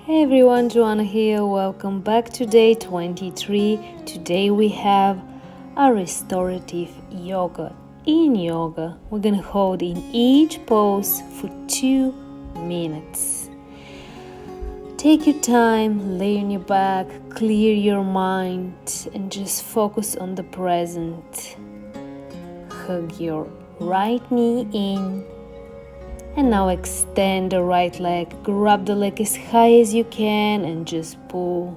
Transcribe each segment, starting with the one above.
Hey everyone, Joana here. Welcome back to day 23. Today we have a restorative yoga. In yoga, we're gonna hold in each pose for 2 minutes. Take your time, lay on your back, clear your mind, and just focus on the present. Hug your right knee in. And now extend the right leg, grab the leg as high as you can and just pull.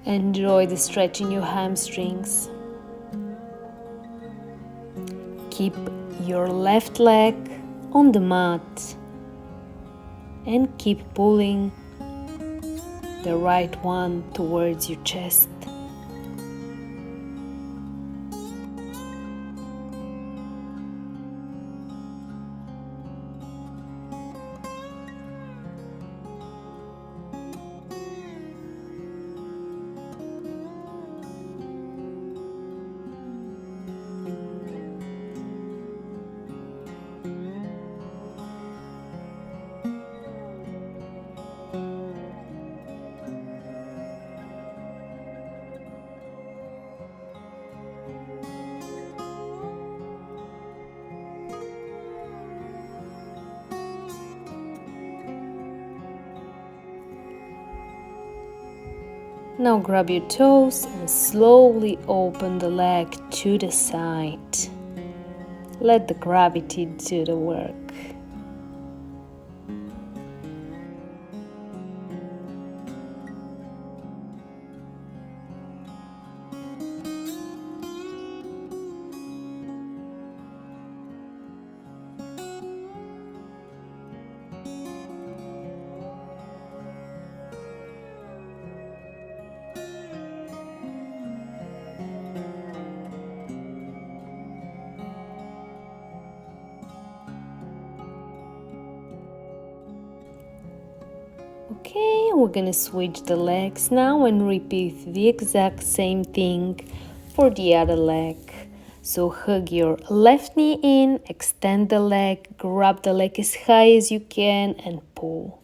Enjoy the stretch in your hamstrings. Keep your left leg on the mat and keep pulling the right one towards your chest. Now grab your toes and slowly open the leg to the side. Let the gravity do the work. Okay, we're gonna switch the legs now and repeat the exact same thing for the other leg. So hug your left knee in, extend the leg, grab the leg as high as you can and pull.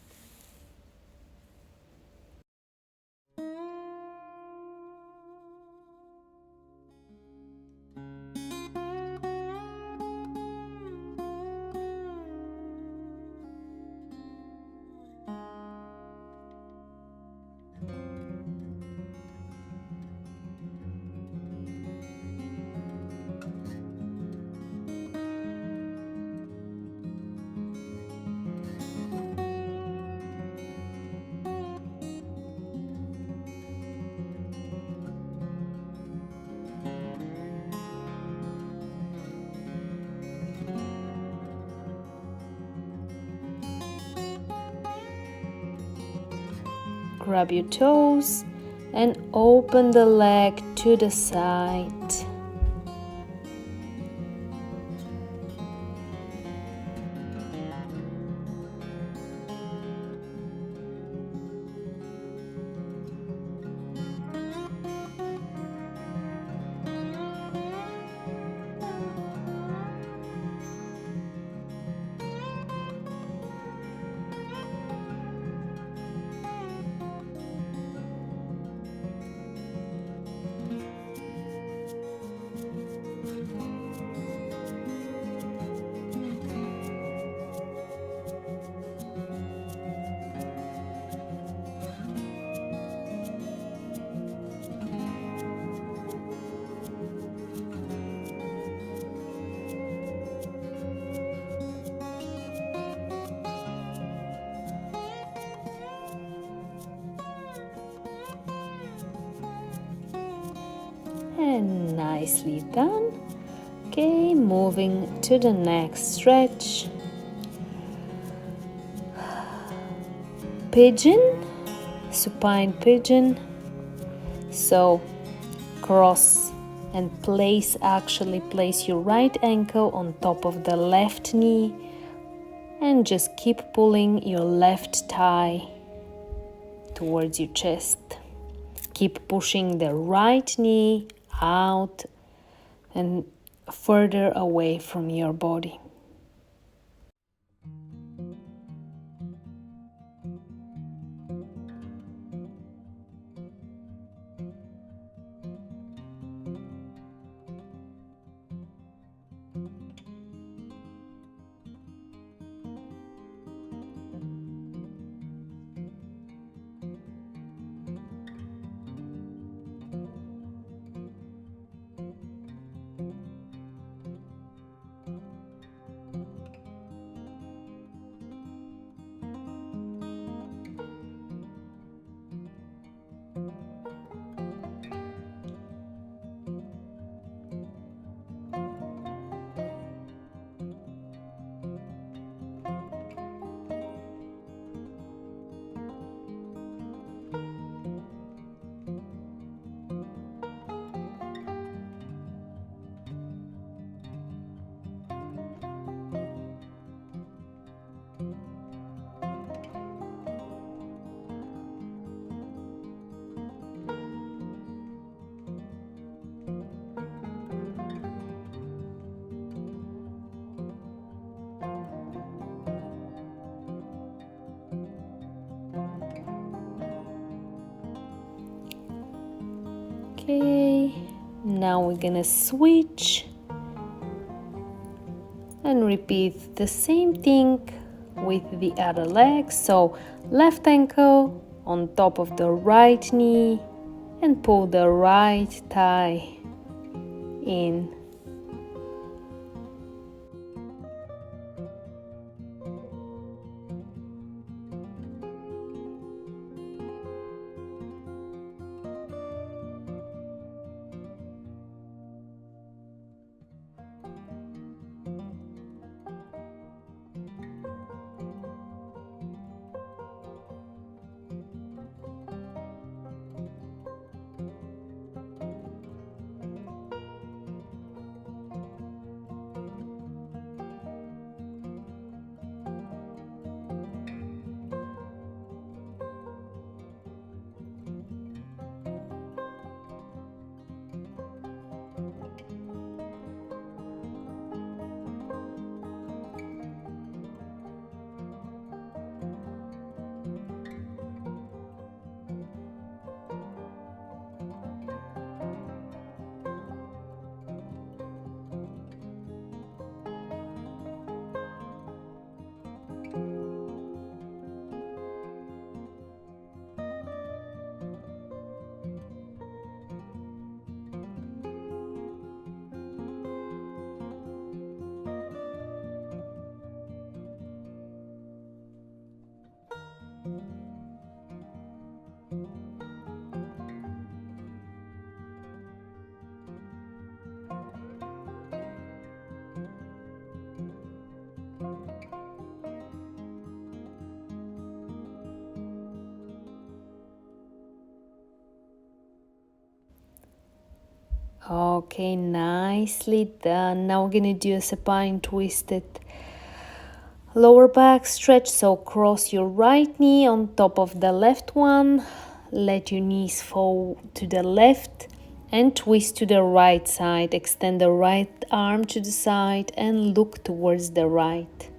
Grab your toes and open the leg to the side. And nicely done. Okay, moving to the next stretch. Pigeon, supine pigeon. So cross and place your right ankle on top of the left knee and just keep pulling your left thigh towards your chest. Keep pushing the right knee out and further away from your body. Okay, now we're gonna switch and repeat the same thing with the other leg. So left ankle on top of the right knee and pull the right thigh in. Okay, nicely done. Now we're gonna do a supine twisted lower back stretch. So cross your right knee on top of the left one, let your knees fall to the left and twist to the right side. Extend the right arm to the side and look towards the right.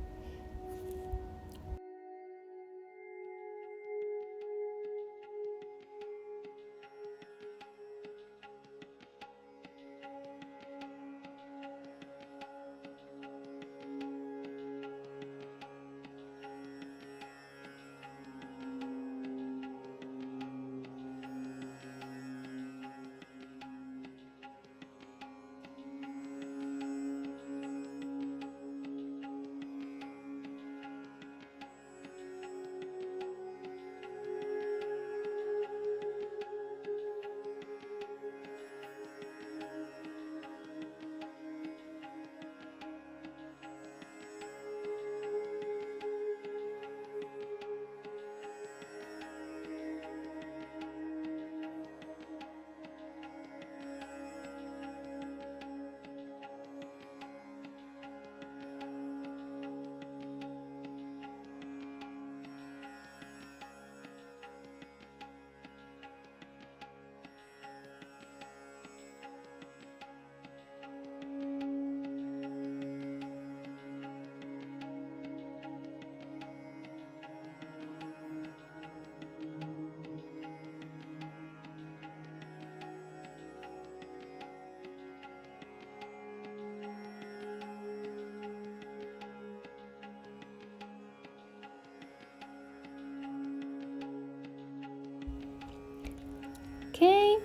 Okay,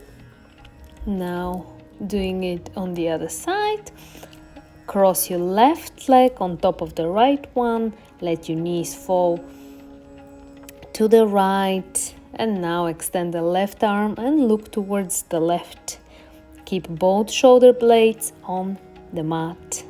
now doing it on the other side. Cross your left leg on top of the right one, let your knees fall to the right, and now extend the left arm and look towards the left. Keep both shoulder blades on the mat.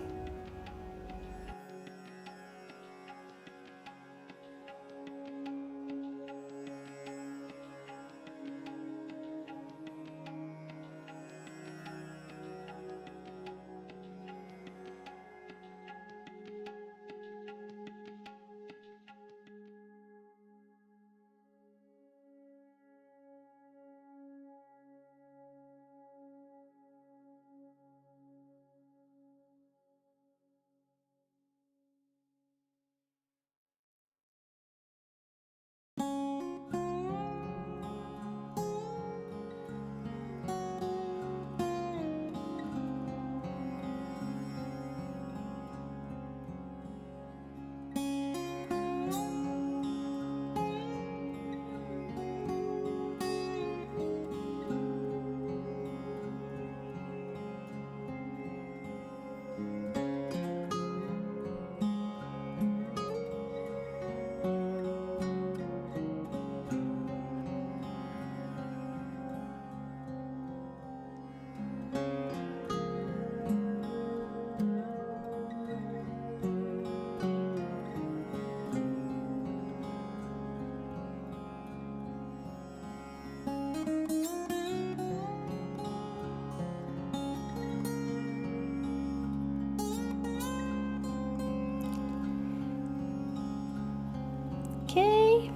Okay,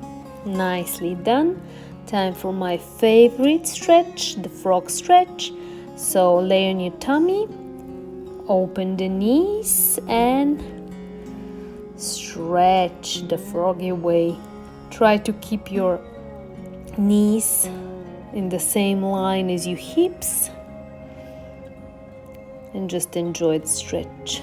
nicely done. Time for my favorite stretch, the frog stretch. So lay on your tummy, open the knees and stretch the froggy way. Try to keep your knees in the same line as your hips and just enjoy the stretch.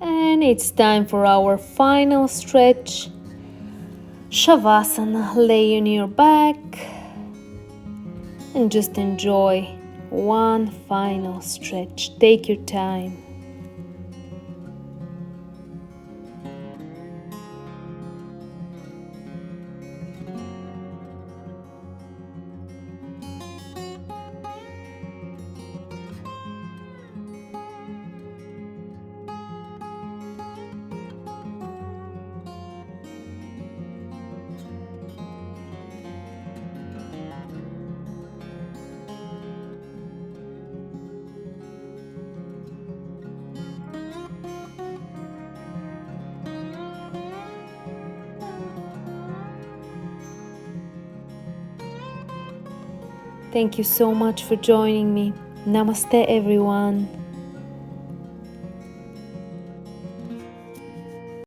And it's time for our final stretch. Shavasana. Lay on your back and just enjoy one final stretch. Take your time. Thank you so much for joining me. Namaste, everyone.